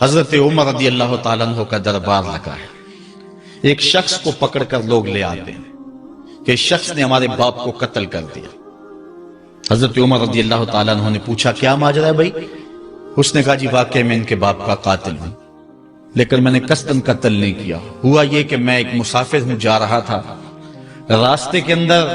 حضرت عمر رضی اللہ تعالیٰ عنہ کا دربار لگا ہے. ایک شخص کو پکڑ کر لوگ لے آتے ہیں کہ شخص نے ہمارے باپ کو قتل کر دیا. حضرت عمر رضی اللہ تعالیٰ عنہ نے پوچھا کیا ماجرا ہے بھائی؟ اس نے کہا جی واقعی میں ان کے باپ کا قاتل ہوں، لیکن میں نے قصداً قتل نہیں کیا. ہوا یہ کہ میں ایک مسافر ہوں، جا رہا تھا، راستے کے اندر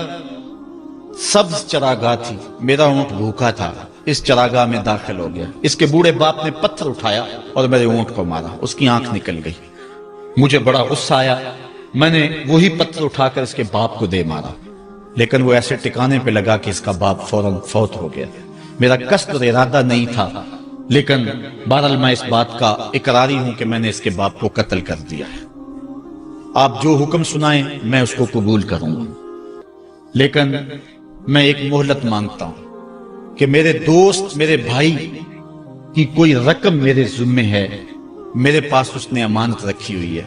سبز چراگاہ تھی، میرا اونٹ بھوکا تھا، اس چراگاہ میں داخل ہو گیا. اس کے بوڑھے باپ نے پتھر اٹھایا اور میرے اونٹ کو مارا، اس کی آنکھ نکل گئی. مجھے بڑا غصہ آیا، میں نے وہی پتھر اٹھا کر اس کے باپ کو دے مارا، لیکن وہ ایسے ٹکانے پہ لگا کہ اس کا باپ فوراً فوت ہو گیا. میرا قصد اور ارادہ نہیں تھا، لیکن بہرحال میں اس بات کا اقراری ہوں کہ میں نے اس کے باپ کو قتل کر دیا ہے. آپ جو حکم سنائیں میں اس کو قبول کروں گا، لیکن میں ایک مہلت مانگتا ہوں کہ میرے دوست، میرے بھائی کی کوئی رقم میرے ذمہ ہے، میرے پاس اس نے امانت رکھی ہوئی ہے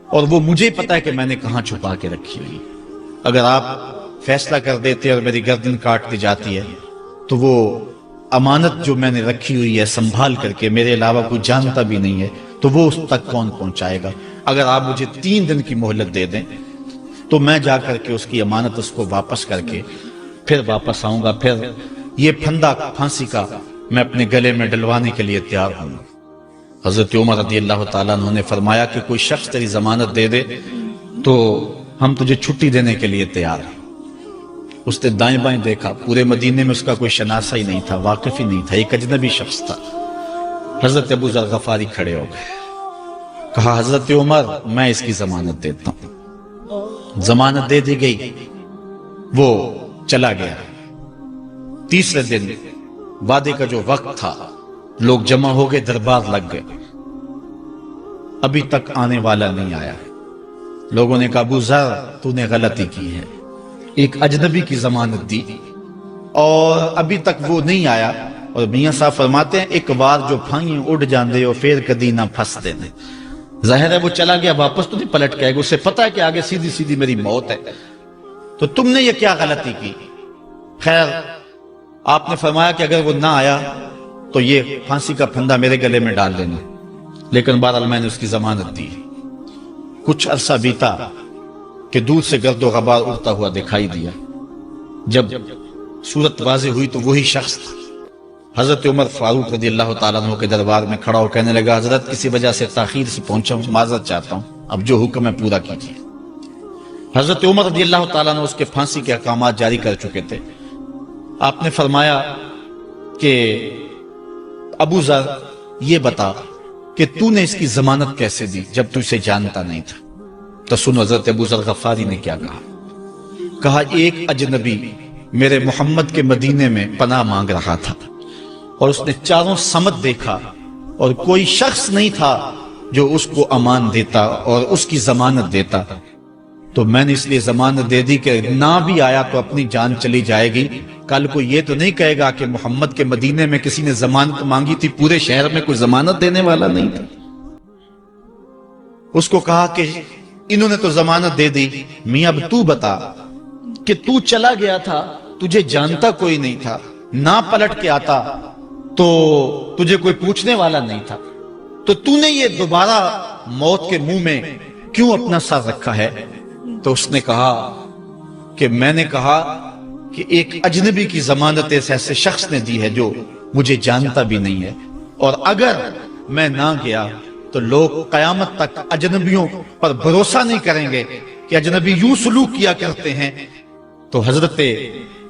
اور وہ مجھے پتا ہے کہ میں نے کہاں چھپا کے رکھی ہوئی. اگر آپ فیصلہ کر دیتے اور میری گردن کاٹ دی جاتی ہے تو وہ امانت جو میں نے رکھی ہوئی ہے سنبھال کر کے، میرے علاوہ کوئی جانتا بھی نہیں ہے، تو وہ اس تک کون پہنچائے گا؟ اگر آپ مجھے 3 دن کی مہلت دے دیں تو میں جا کر کے اس کی امانت اس کو واپس کر کے پھر واپس آؤں گا. پھر یہ پھندا پھانسی کا میں اپنے گلے میں ڈلوانے کے لیے تیار ہوں. حضرت عمر رضی اللہ تعالیٰ عنہ نے فرمایا کہ کوئی شخص تیری ضمانت دے دے تو ہم تجھے چھٹی دینے کے لیے تیار ہیں. اس نے دائیں بائیں دیکھا، پورے مدینے میں اس کا کوئی شناسہ ہی نہیں تھا، واقف ہی نہیں تھا، ایک اجنبی شخص تھا. حضرت ابو ذر غفاری کھڑے ہو گئے، کہا حضرت عمر میں اس کی ضمانت دیتا ہوں. ضمانت دے دی گئی، وہ چلا گیا. تیسرے دن وعدے کا جو وقت تھا، لوگ جمع ہو گئے، دربار لگ گئے، ابھی تک آنے والا نہیں آیا. لوگوں نے کہا ابو ذر تو نے غلطی کی ہے، ایک اجنبی کی ضمانت دی اور ابھی تک وہ نہیں آیا. اور میاں صاحب فرماتے ہیں ایک بار جو پھائیں اڑ جاندے اور پھر کدی نہ پھنس دے. ظاہر ہے وہ چلا گیا، واپس تو نہیں پلٹ کے آئے گا، اسے پتا ہے کہ آگے سیدھی سیدھی میری موت ہے، تو تم نے یہ کیا غلطی کی؟ خیر آپ نے فرمایا کہ اگر وہ نہ آیا تو یہ پھانسی کا پھندا میرے گلے میں ڈال دینا، لیکن بہرحال میں نے اس کی ضمانت دی. کچھ عرصہ بیتا کہ دور سے گرد و غبار اڑتا ہوا دکھائی دیا. جب صورت واضح ہوئی تو وہی شخص تھا. حضرت عمر فاروق رضی اللہ تعالیٰ عنہ کے دربار میں کھڑا ہو کہنے لگا حضرت کسی وجہ سے تاخیر سے پہنچا ہوں، معذرت چاہتا ہوں، اب جو حکم ہے پورا کیجیے. حضرت عمر رضی اللہ تعالیٰ عنہ اس کے پھانسی کے احکامات جاری کر چکے تھے. آپ نے فرمایا کہ ابو ذر یہ بتا کہ تو نے اس کی ضمانت کیسے دی جب تو اسے جانتا نہیں تھا؟ تو سنو حضرت ابو ذر غفاری نے کیا کہا. کہا ایک اجنبی میرے محمد کے مدینے میں پناہ مانگ رہا تھا اور اس نے چاروں سمت دیکھا اور کوئی شخص نہیں تھا جو اس کو امان دیتا اور اس کی ضمانت دیتا، تو میں نے اس لیے ضمانت دے دی کہ نہ بھی آیا تو اپنی جان چلی جائے گی. کل کو یہ تو نہیں کہے گا کہ محمد کے مدینے میں کسی نے ضمانت مانگی تھی، پورے شہر میں کوئی ضمانت دینے والا نہیں تھا. اس کو کہا کہ انہوں نے تو ضمانت دے دی، میاں اب تو بتا کہ تو چلا گیا تھا، تجھے جانتا کوئی نہیں تھا، نہ پلٹ کے آتا تو تجھے کوئی پوچھنے والا نہیں تھا، تو تو نے یہ دوبارہ موت کے منہ میں کیوں اپنا سر رکھا ہے؟ تو اس نے کہا کہ میں نے کہا کہ ایک اجنبی کی ضمانت ایسے شخص نے دی ہے جو مجھے جانتا بھی نہیں ہے، اور اگر میں نہ گیا تو لوگ قیامت تک اجنبیوں پر بھروسہ نہیں کریں گے کہ اجنبی یوں سلوک کیا کرتے ہیں. تو حضرت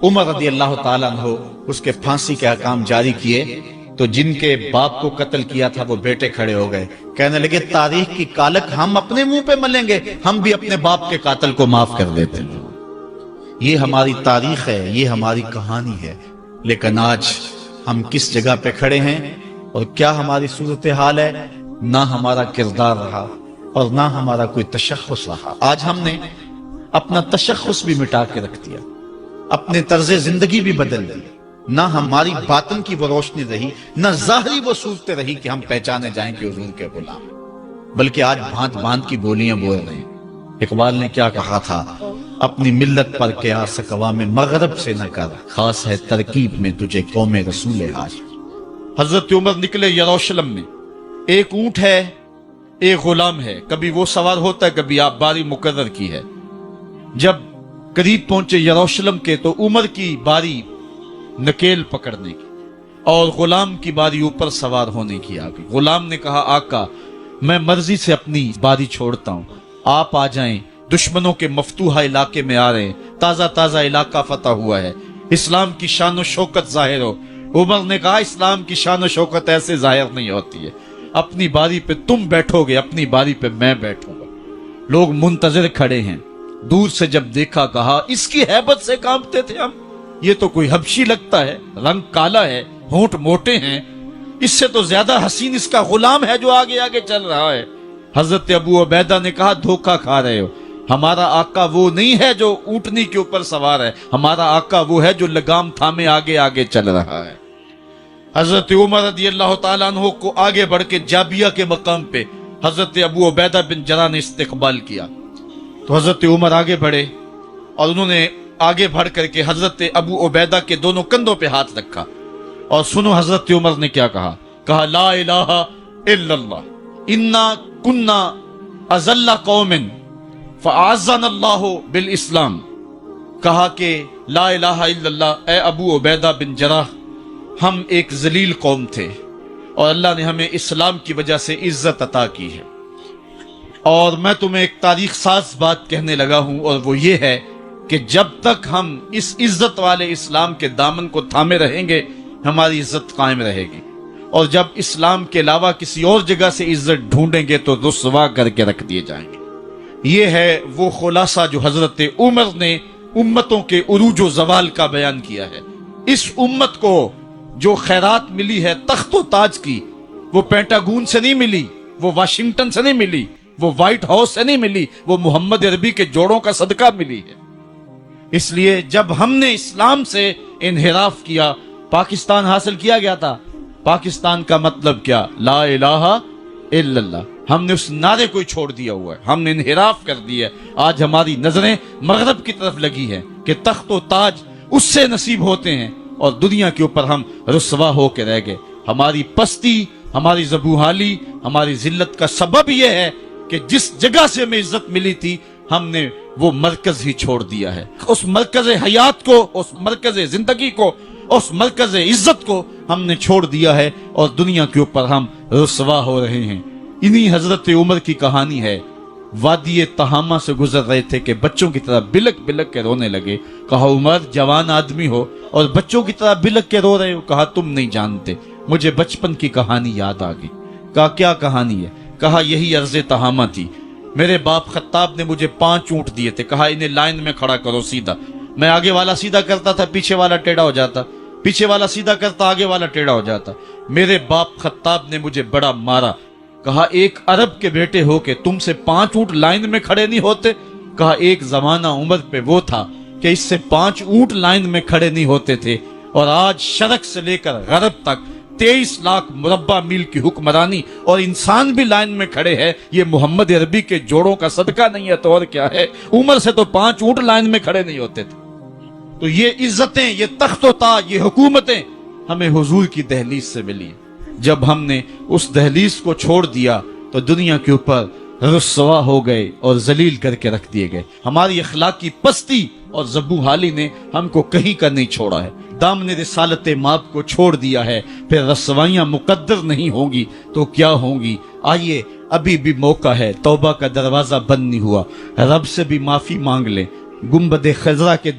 عمر رضی اللہ تعالیٰ عنہ اس کے پھانسی کے احکام جاری کیے. تو جن کے باپ کو قتل کیا تھا وہ بیٹے کھڑے ہو گئے، کہنے لگے تاریخ کی کالک ہم اپنے منہ پہ ملیں گے، ہم بھی اپنے باپ کے قاتل کو معاف کر دیتے ہیں. یہ ہماری تاریخ ہے، یہ ہماری کہانی ہے. لیکن آج ہم کس جگہ پہ کھڑے ہیں اور کیا ہماری صورتحال ہے؟ نہ ہمارا کردار رہا اور نہ ہمارا کوئی تشخص رہا. آج ہم نے اپنا تشخص بھی مٹا کے رکھ دیا، اپنے طرز زندگی بھی بدل دی. نہ ہماری باطن کی وہ روشنی رہی، نہ ظاہری وہ صورتیں رہی کہ ہم پہچانے جائیں کہ حضور کے غلام، بلکہ آج بھانت بھانت کی بولیاں بول رہے ہیں. اقبال نے کیا کہا تھا؟ اپنی ملت پر کیا سکوا میں مغرب سے نہ کر، خاص ہے ترکیب میں تجھے قوم رسول حاج. حضرت عمر نکلے یروشلم میں ایک اونٹ ہے، ایک غلام ہے، کبھی وہ سوار ہوتا ہے، کبھی آپ باری مقرر کی ہے۔ جب قریب پہنچے یروشلم کے تو عمر کی باری نکیل پکڑنے کی اور غلام کی باری اوپر سوار ہونے کی آ گئی۔ غلام نے کہا آقا میں مرضی سے اپنی باری چھوڑتا ہوں، آپ آ جائیں، دشمنوں کے مفتوحہ علاقے میں آ رہے ہیں، تازہ تازہ علاقہ فتح ہوا ہے، اسلام کی شان و شوکت ظاہر ہو۔ عمر نے کہا اسلام کی شان و شوکت ایسے ظاہر نہیں ہوتی ہے، اپنی باری پہ تم بیٹھو گے، اپنی باری پہ میں بیٹھوں گا۔ لوگ منتظر کھڑے ہیں، دور سے جب دیکھا کہا اس کی ہیبت سے کانپتے تھے ہم، یہ تو کوئی حبشی لگتا ہے، رنگ کالا ہے، ہونٹ موٹے ہیں، اس سے تو زیادہ حسین اس کا غلام ہے جو آگے آگے چل رہا ہے۔ حضرت ابو عبیدہ نے کہا دھوکہ کھا رہے ہو، ہمارا آقا وہ نہیں ہے جو اونٹنی کے اوپر سوار ہے، ہمارا آقا وہ ہے جو لگام تھامے آگے آگے چل رہا ہے۔ حضرت عمر رضی اللہ تعالیٰ عنہ کو آگے بڑھ کے جابیہ کے مقام پہ حضرت ابو عبیدہ بن جراح نے استقبال کیا، تو حضرت عمر آگے بڑھے اور انہوں نے آگے بڑھ کر کے حضرت ابو عبیدہ کے دونوں کندھوں پہ ہاتھ رکھا، اور سنو حضرت عمر نے کیا کہا لا الہ الا اللہ انا کنا اذل قوم فاعزنا اللہ بالاسلام۔ کہا کہ لا الہ الا اللہ، اے ابو عبیدہ بن جراح، ہم ایک ذلیل قوم تھے اور اللہ نے ہمیں اسلام کی وجہ سے عزت عطا کی ہے، اور میں تمہیں ایک تاریخ ساز بات کہنے لگا ہوں، اور وہ یہ ہے کہ جب تک ہم اس عزت والے اسلام کے دامن کو تھامے رہیں گے ہماری عزت قائم رہے گی، اور جب اسلام کے علاوہ کسی اور جگہ سے عزت ڈھونڈیں گے تو رسوا کر کے رکھ دیے جائیں گے۔ یہ ہے وہ خلاصہ جو حضرت عمر نے امتوں کے عروج و زوال کا بیان کیا ہے۔ اس امت کو جو خیرات ملی ہے تخت و تاج کی، وہ پینٹاگون سے نہیں ملی، وہ واشنگٹن سے نہیں ملی، وہ وائٹ ہاؤس سے نہیں ملی، وہ محمد عربی کے جوڑوں کا صدقہ ملی ہے۔ اس لیے جب ہم نے اسلام سے انحراف کیا، پاکستان حاصل کیا گیا تھا۔ پاکستان کا مطلب کیا؟ لا الہ الا اللہ۔ ہم نے اس نعرے کو چھوڑ دیا ہوا ہے، ہم نے انحراف کر دیا ہے۔ آج ہماری نظریں مغرب کی طرف لگی ہیں کہ تخت و تاج اس سے نصیب ہوتے ہیں، اور دنیا کے اوپر ہم رسوا ہو کے رہ گئے۔ ہماری پستی، ہماری زبوحالی، ہماری ذلت کا سبب یہ ہے کہ جس جگہ سے ہمیں عزت ملی تھی ہم نے وہ مرکز ہی چھوڑ دیا ہے۔ اس مرکز حیات کو، اس مرکز زندگی کو، اس مرکز عزت کو ہم نے چھوڑ دیا ہے، اور دنیا کے اوپر ہم رسوا ہو رہے ہیں۔ انہی حضرت عمر کی کہانی ہے۔ وادی تہامہ سے گزر رہے تھے کہ بچوں کی طرح بلک بلک کے رونے لگے۔ کہا عمر جوان آدمی ہو اور بچوں کی طرح بلک کے رو رہے ہو؟ کہا تم نہیں جانتے، مجھے بچپن کی کہانی یاد آ گئی۔ کہا کیا کہانی ہے؟ کہا یہی عرض تہامہ تھی، میرے باپ خطاب نے مجھے 5 اونٹ دیے تھے، کہا انہیں لائن میں کھڑا کرو سیدھا۔ میں آگے والا سیدھا کرتا تھا، پیچھے والا ٹیڑھا ہو جاتا، پیچھے والا سیدھا کرتا، آگے والا ٹیڑھا ہو جاتا۔ میرے باپ خطاب نے مجھے بڑا مارا۔ کہا ایک عرب کے بیٹے ہو کے تم سے 5 اونٹ لائن میں کھڑے نہیں ہوتے؟ کہا ایک زمانہ عمر پہ وہ تھا کہ اس سے 5 اونٹ لائن میں کھڑے نہیں ہوتے تھے، اور آج شرق سے لے کر غرب تک 23 لاکھ مربع میل کی حکمرانی اور انسان بھی لائن میں کھڑے ہیں۔ یہ محمد عربی کے جوڑوں کا صدقہ نہیں ہے تو اور کیا ہے؟ عمر سے تو 5 اونٹ لائن میں کھڑے نہیں ہوتے تھے۔ تو یہ عزتیں، یہ تخت و تاج، یہ حکومتیں ہمیں حضور کی دہلیز سے ملی۔ جب ہم نے اس دہلیز کو چھوڑ دیا تو دنیا کے اوپر رسوا ہو گئے اور ذلیل کر کے رکھ دیے گئے۔ ہماری اخلاقی پستی اور زبوحالی نے ہم کو کہیں کا نہیں چھوڑا ہے۔ دامن رسالت ماپ کو چھوڑ دیا ہے، پھر رسوائیاں مقدر نہیں ہوں گی تو کیا ہوں گی؟ آئیے ابھی بھی موقع ہے، توبہ کا دروازہ بند نہیں ہوا، رب سے بھی معافی مانگ لیں۔ گنبد خضرا کے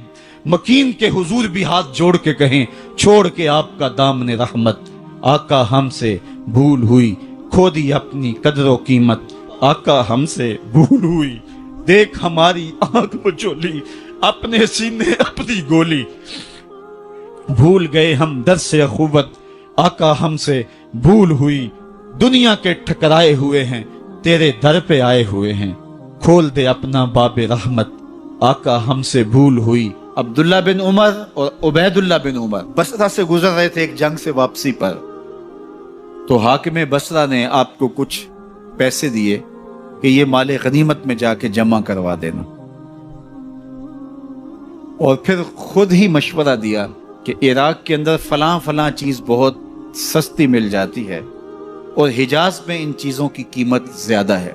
مکین کے حضور بھی ہاتھ جوڑ کے کہیں چھوڑ کے آپ کا دامن رحمت، آقا ہم سے بھول ہوئی، کھو دی اپنی قدر و قیمت، آقا ہم سے بھول ہوئی، دیکھ ہماری آنکھ مچولی، اپنے سینے اپنی گولی، بھول گئے ہم درس اخوت، آقا ہم سے بھول ہوئی، دنیا کے ٹھکرائے ہوئے ہیں، تیرے در پہ آئے ہوئے ہیں، کھول دے اپنا باب رحمت، آقا ہم سے بھول ہوئی۔ عبداللہ بن عمر اور عبید اللہ بن عمر بصرہ سے گزر رہے تھے ایک جنگ سے واپسی پر، تو حاکم بصرہ نے آپ کو کچھ پیسے دیے کہ یہ مال غنیمت میں جا کے جمع کروا دینا، اور پھر خود ہی مشورہ دیا کہ عراق کے اندر فلاں فلاں چیز بہت سستی مل جاتی ہے، اور حجاز میں ان چیزوں کی قیمت زیادہ ہے،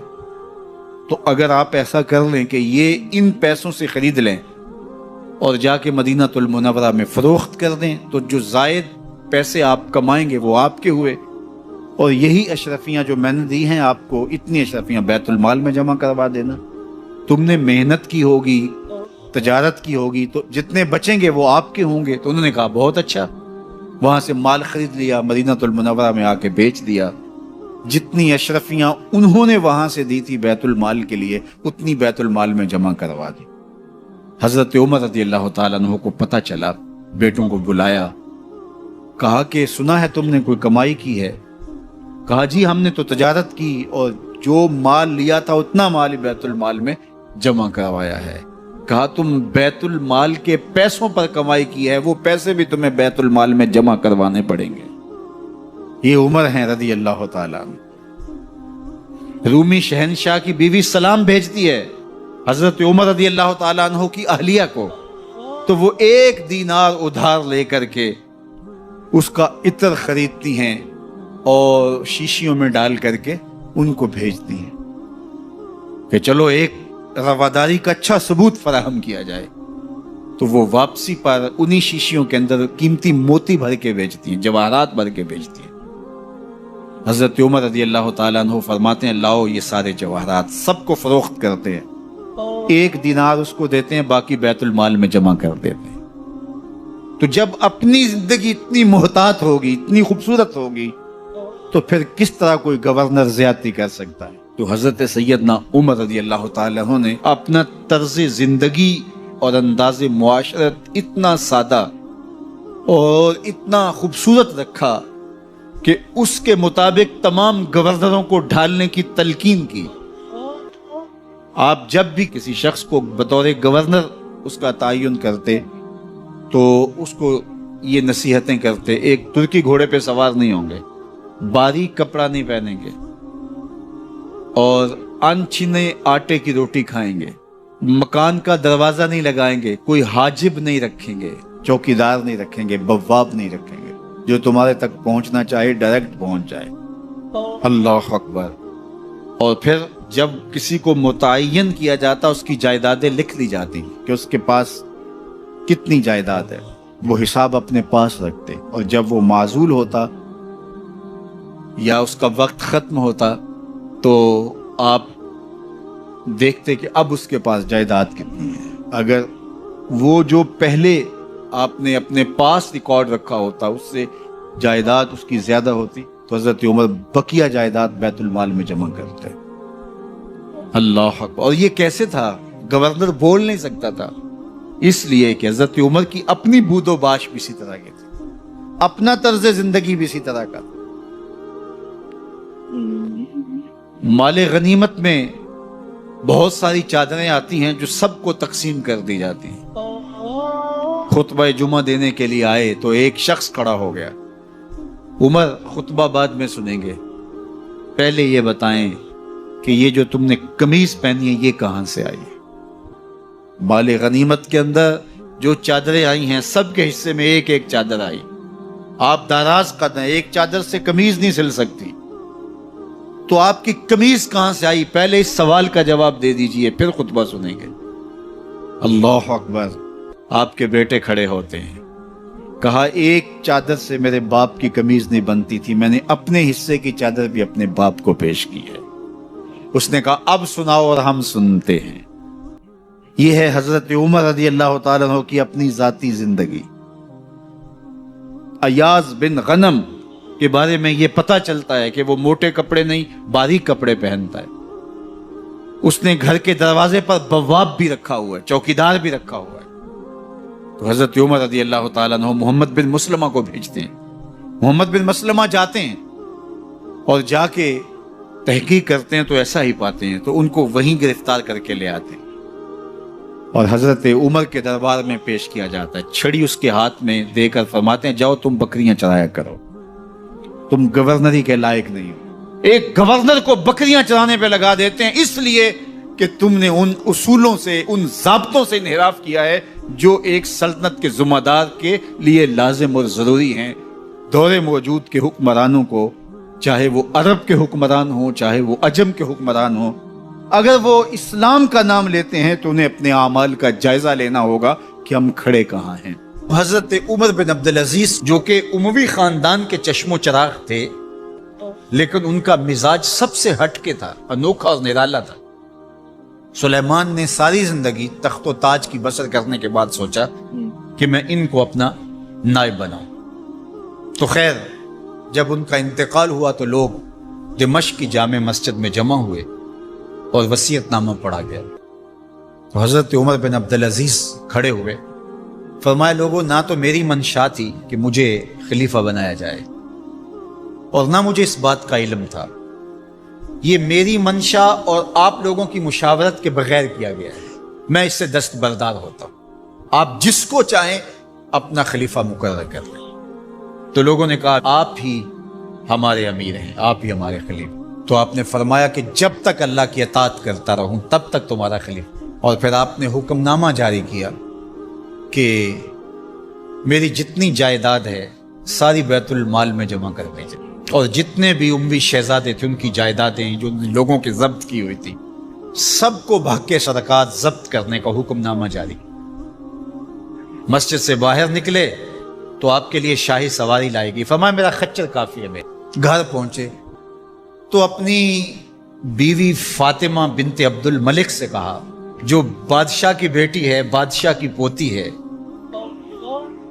تو اگر آپ ایسا کر لیں کہ یہ ان پیسوں سے خرید لیں اور جا کے مدینہ المنورہ میں فروخت کر دیں، تو جو زائد پیسے آپ کمائیں گے وہ آپ کے ہوئے، اور یہی اشرفیاں جو میں نے دی ہیں آپ کو، اتنی اشرفیاں بیت المال میں جمع کروا دینا۔ تم نے محنت کی ہوگی، تجارت کی ہوگی، تو جتنے بچیں گے وہ آپ کے ہوں گے۔ تو انہوں نے کہا بہت اچھا، وہاں سے مال خرید لیا، مدینہ المنورہ میں آ کے بیچ دیا۔ جتنی اشرفیاں انہوں نے وہاں سے دی تھی بیت المال کے لیے، اتنی بیت المال میں جمع کروا دی۔ حضرت عمر رضی اللہ تعالیٰ عنہ کو پتہ چلا، بیٹوں کو بلایا، کہا کہ سنا ہے تم نے کوئی کمائی کی ہے؟ کہا جی ہم نے تو تجارت کی اور جو مال لیا تھا اتنا مال بیت المال میں جمع کروایا ہے۔ کہا تم بیت المال کے پیسوں پر کمائی کی ہے، وہ پیسے بھی تمہیں بیت المال میں جمع کروانے پڑیں گے۔ یہ عمر ہیں رضی اللہ تعالیٰ عنہ۔ رومی شہنشاہ کی بیوی سلام بھیجتی ہے حضرت عمر رضی اللہ تعالیٰ عنہ کی اہلیہ کو، تو وہ 1 دینار ادھار لے کر کے اس کا عطر خریدتی ہیں اور شیشیوں میں ڈال کر کے ان کو بھیجتی ہیں کہ چلو ایک رواداری کا اچھا ثبوت فراہم کیا جائے۔ تو وہ واپسی پر انہی شیشیوں کے اندر قیمتی موتی بھر کے بیچتی ہیں، جواہرات بھر کے بیچتی ہیں۔ حضرت عمر رضی اللہ تعالیٰ عنہ فرماتے ہیں لاؤ یہ سارے جواہرات، سب کو فروخت کرتے ہیں، 1 دینار اس کو دیتے ہیں، باقی بیت المال میں جمع کر دیتے ہیں۔ تو جب اپنی زندگی اتنی محتاط ہوگی، اتنی خوبصورت ہوگی، تو پھر کس طرح کوئی گورنر زیادتی کر سکتا ہے؟ تو حضرت سیدنا عمر رضی اللہ تعالیٰ عنہ نے اپنا طرز زندگی اور انداز معاشرت اتنا سادہ اور اتنا خوبصورت رکھا کہ اس کے مطابق تمام گورنروں کو ڈھالنے کی تلقین کی۔ آپ جب بھی کسی شخص کو بطور گورنر اس کا تعین کرتے تو اس کو یہ نصیحتیں کرتے، ایک ترکی گھوڑے پہ سوار نہیں ہوں گے، باریک کپڑا نہیں پہنیں گے، اور انچھنے آٹے کی روٹی کھائیں گے، مکان کا دروازہ نہیں لگائیں گے، کوئی حاجب نہیں رکھیں گے، چوکیدار نہیں رکھیں گے، بواب نہیں رکھیں گے، جو تمہارے تک پہنچنا چاہے ڈائریکٹ پہنچ جائے۔ اللہ اکبر۔ اور پھر جب کسی کو متعین کیا جاتا اس کی جائیدادیں لکھ لی جاتی کہ اس کے پاس کتنی جائیداد ہے، وہ حساب اپنے پاس رکھتے، اور جب وہ معزول ہوتا یا اس کا وقت ختم ہوتا تو آپ دیکھتے کہ اب اس کے پاس جائیداد کتنی ہے۔ اگر وہ جو پہلے آپ نے اپنے پاس ریکارڈ رکھا ہوتا اس سے جائیداد اس کی زیادہ ہوتی تو حضرت عمر بقیہ جائیداد بیت المال میں جمع کرتے۔ اللہ اکبر۔ اور یہ کیسے تھا؟ گورنر بول نہیں سکتا تھا، اس لیے کہ حضرت عمر کی اپنی بود و باش بھی اسی طرح کی تھی، اپنا طرز زندگی بھی اسی طرح کا تھا۔ مال غنیمت میں بہت ساری چادریں آتی ہیں جو سب کو تقسیم کر دی جاتی ہیں۔ خطبہ جمعہ دینے کے لیے آئے تو ایک شخص کھڑا ہو گیا، عمر خطبہ بعد میں سنیں گے، پہلے یہ بتائیں کہ یہ جو تم نے قمیض پہنی ہے یہ کہاں سے آئی؟ مال غنیمت کے اندر جو چادریں آئی ہیں سب کے حصے میں ایک ایک چادر آئی، آپ داراز قد ہیں، ایک چادر سے قمیض نہیں سل سکتی، تو آپ کی قمیض کہاں سے آئی؟ پہلے اس سوال کا جواب دے دیجئے، پھر خطبہ سنیں گے۔ اللہ اکبر۔ آپ کے بیٹے کھڑے ہوتے ہیں، کہا ایک چادر سے میرے باپ کی قمیض نہیں بنتی تھی، میں نے اپنے حصے کی چادر بھی اپنے باپ کو پیش کی ہے۔ اس نے کہا اب سناؤ، اور ہم سنتے ہیں۔ یہ ہے حضرت عمر رضی اللہ تعالیٰ عنہ کی اپنی ذاتی زندگی۔ ایاز بن غنم کے بارے میں یہ پتہ چلتا ہے کہ وہ موٹے کپڑے نہیں باریک کپڑے پہنتا ہے۔ اس نے گھر کے دروازے پر بواب بھی رکھا ہوا ہے، چوکیدار بھی رکھا ہوا ہے۔ تو حضرت عمر رضی اللہ تعالیٰ عنہ محمد بن مسلمہ کو بھیجتے ہیں، محمد بن مسلمہ جاتے ہیں اور جا کے تحقیق کرتے ہیں تو ایسا ہی پاتے ہیں، تو ان کو وہیں گرفتار کر کے لے آتے ہیں اور حضرت عمر کے دربار میں پیش کیا جاتا ہے۔ چھڑی اس کے ہاتھ میں دے کر فرماتے ہیں جاؤ تم بکریاں چرایا کرو، تم گورنری کے لائق نہیں ہو۔ ایک گورنر کو بکریاں چرانے پہ لگا دیتے ہیں اس لیے کہ تم نے ان اصولوں سے، ان ضابطوں سے انحراف کیا ہے جو ایک سلطنت کے ذمہ دار کے لیے لازم اور ضروری ہیں۔ دور موجود کے حکمرانوں کو چاہے وہ عرب کے حکمران ہوں چاہے وہ عجم کے حکمران ہوں، اگر وہ اسلام کا نام لیتے ہیں تو انہیں اپنے اعمال کا جائزہ لینا ہوگا کہ ہم کھڑے کہاں ہیں۔ حضرت عمر بن عبدالعزیز جو کہ اموی خاندان کے چشم و چراغ تھے، لیکن ان کا مزاج سب سے ہٹ کے تھا، انوکھا اور نرالا تھا۔ سلیمان نے ساری زندگی تخت و تاج کی بسر کرنے کے بعد سوچا کہ میں ان کو اپنا نائب بناؤں۔ تو خیر جب ان کا انتقال ہوا تو لوگ دمشق کی جامع مسجد میں جمع ہوئے اور وصیت نامہ پڑھا گیا۔ تو حضرت عمر بن عبدالعزیز کھڑے ہوئے، فرمایا لوگوں نہ تو میری منشا تھی کہ مجھے خلیفہ بنایا جائے اور نہ مجھے اس بات کا علم تھا، یہ میری منشا اور آپ لوگوں کی مشاورت کے بغیر کیا گیا ہے، میں اس سے دستبردار ہوتا ہوں، آپ جس کو چاہیں اپنا خلیفہ مقرر کر لیں۔ تو لوگوں نے کہا آپ ہی ہمارے امیر ہیں، آپ ہی ہمارے خلیفہ۔ تو آپ نے فرمایا کہ جب تک اللہ کی اطاعت کرتا رہوں تب تک تمہارا خلیفہ۔ اور پھر آپ نے حکم نامہ جاری کیا کہ میری جتنی جائیداد ہے ساری بیت المال میں جمع کر دیجیے، اور جتنے بھی اموی شہزادے تھے ان کی جائیدادیں جو لوگوں کی ضبط کی ہوئی تھی سب کو بھگ کے صدقات ضبط کرنے کا حکم نامہ جاری۔ مسجد سے باہر نکلے تو آپ کے لیے شاہی سواری لائے گی، فرمایا میرا خچر کافی ہے۔ میں گھر پہنچے تو اپنی بیوی فاطمہ بنت عبد الملک سے کہا، جو بادشاہ کی بیٹی ہے، بادشاہ کی پوتی ہے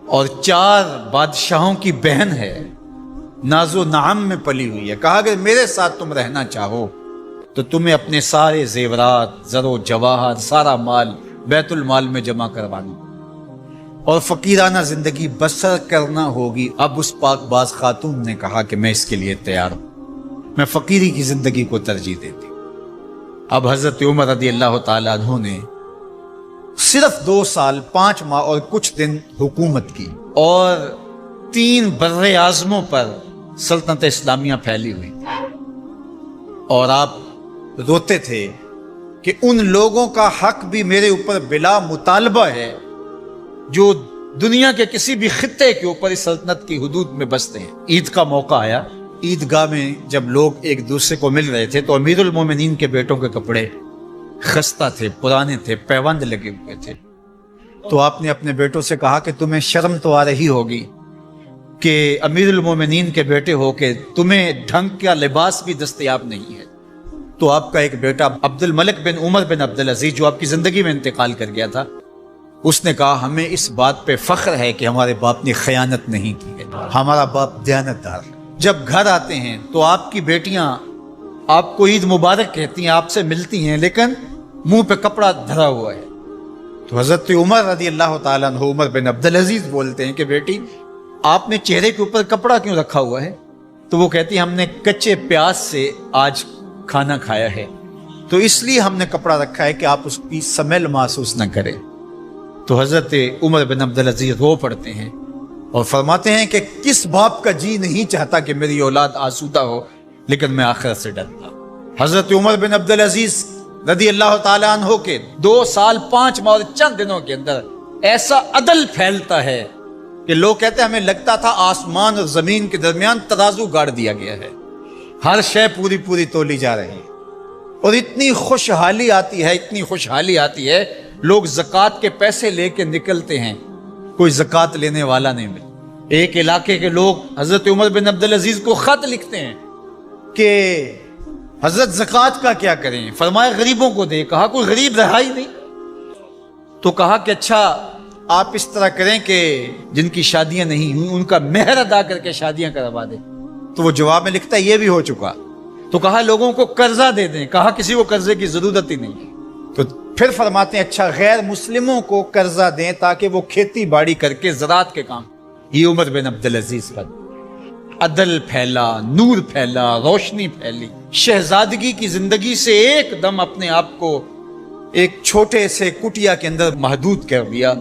اور 4 بادشاہوں کی بہن ہے، ناز و نعم میں پلی ہوئی ہے، کہا کہ میرے ساتھ تم رہنا چاہو تو تمہیں اپنے سارے زیورات، زر و جواہر، سارا مال بیت المال میں جمع کروانا اور فقیرانہ زندگی بسر کرنا ہوگی۔ اب اس پاک باز خاتون نے کہا کہ میں اس کے لیے تیار ہوں، میں فقیری کی زندگی کو ترجیح دیتی ہوں۔ اب حضرت عمر رضی اللہ تعالیٰ عنہ نے صرف 2 سال 5 ماہ اور کچھ دن حکومت کی، اور 3 بر اعظموں پر سلطنت اسلامیہ پھیلی ہوئی، اور آپ روتے تھے کہ ان لوگوں کا حق بھی میرے اوپر بلا مطالبہ ہے جو دنیا کے کسی بھی خطے کے اوپر اس سلطنت کی حدود میں بستے ہیں۔ عید کا موقع آیا، عیدگاہ میں جب لوگ ایک دوسرے کو مل رہے تھے تو امیر المومنین کے بیٹوں کے کپڑے خستہ تھے، پرانے تھے، پیوند لگے ہوئے تھے۔ تو آپ نے اپنے بیٹوں سے کہا کہ تمہیں شرم تو آ رہی ہوگی کہ امیر المومنین کے بیٹے ہو کے تمہیں ڈھنگ کا لباس بھی دستیاب نہیں ہے۔ تو آپ کا ایک بیٹا عبد الملک بن عمر بن عبدالعزیز جو آپ کی زندگی میں انتقال کر گیا تھا، اس نے کہا ہمیں اس بات پہ فخر ہے کہ ہمارے باپ نے خیانت نہیں کی ہے، ہمارا باپ دیانتدار۔ جب گھر آتے ہیں تو آپ کی بیٹیاں آپ کو عید مبارک کہتی ہیں، آپ سے ملتی ہیں، لیکن منہ پہ کپڑا دھرا ہوا ہے۔ تو حضرت عمر رضی اللہ تعالیٰ عنہ عمر بن عبدالعزیز بولتے ہیں کہ بیٹی آپ نے چہرے کے اوپر کپڑا کیوں رکھا ہوا ہے؟ تو وہ کہتی ہم نے کچے پیاز سے آج کھانا کھایا ہے تو اس لیے ہم نے کپڑا رکھا ہے کہ آپ اس کی سمیل محسوس نہ کریں۔ تو حضرت عمر بن عبدالعزیز رو پڑتے ہیں اور فرماتے ہیں کہ کس باپ کا جی نہیں چاہتا کہ میری اولاد آسودہ ہو، لیکن میں آخرت سے ڈرتا ہوں۔ حضرت عمر بن عبدالعزیز رضی اللہ تعالیٰ عنہ کے 2 سال 5 ماہ اور چند دنوں کے اندر ایسا عدل پھیلتا ہے کہ لوگ کہتے ہیں ہمیں لگتا تھا آسمان اور زمین کے درمیان ترازو گاڑ دیا گیا ہے، ہر شے پوری تولی جا رہی ہے، اور اتنی خوشحالی آتی ہے، اتنی خوشحالی آتی ہے، لوگ زکوٰۃ کے پیسے لے کے نکلتے ہیں، کوئی زکوٰۃ لینے والا نہیں ملتا۔ ایک علاقے کے لوگ حضرت عمر بن عبدالعزیز کو خط لکھتے ہیں کہ حضرت زکوٰۃ کا کیا کریں؟ فرمایا غریبوں کو دے۔ کہا کوئی غریب رہا ہی نہیں، تو کہا کہ اچھا آپ اس طرح کریں کہ جن کی شادیاں نہیں ہوئی ان کا مہر ادا کر کے شادیاں کروا دیں۔ تو وہ جواب میں لکھتا ہے یہ بھی ہو چکا۔ تو کہا لوگوں کو قرضہ دے دیں۔ کہا کسی کو قرضے کی ضرورت ہی نہیں۔ تو پھر فرماتے ہیں اچھا غیر مسلموں کو قرضہ دیں تاکہ وہ کھیتی باڑی کر کے زراعت کے کام۔ یہ عمر بن عبدالعزیز کا عدل پھیلا، نور پھیلا، روشنی پھیلی، شہزادگی کی زندگی سے ایک دم اپنے آپ کو ایک چھوٹے سے کٹیا کے اندر محدود کر دیا۔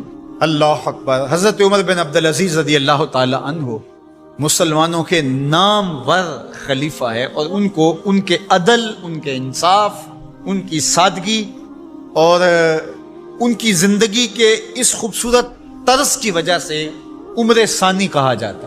اللہ اکبر۔ حضرت عمر بن عبدالعزیز رضی اللہ تعالی عنہ مسلمانوں کے نامور خلیفہ ہے، اور ان کو ان کے عدل، ان کے انصاف، ان کی سادگی اور ان کی زندگی کے اس خوبصورت طرز کی وجہ سے عمر ثانی کہا جاتا ہے۔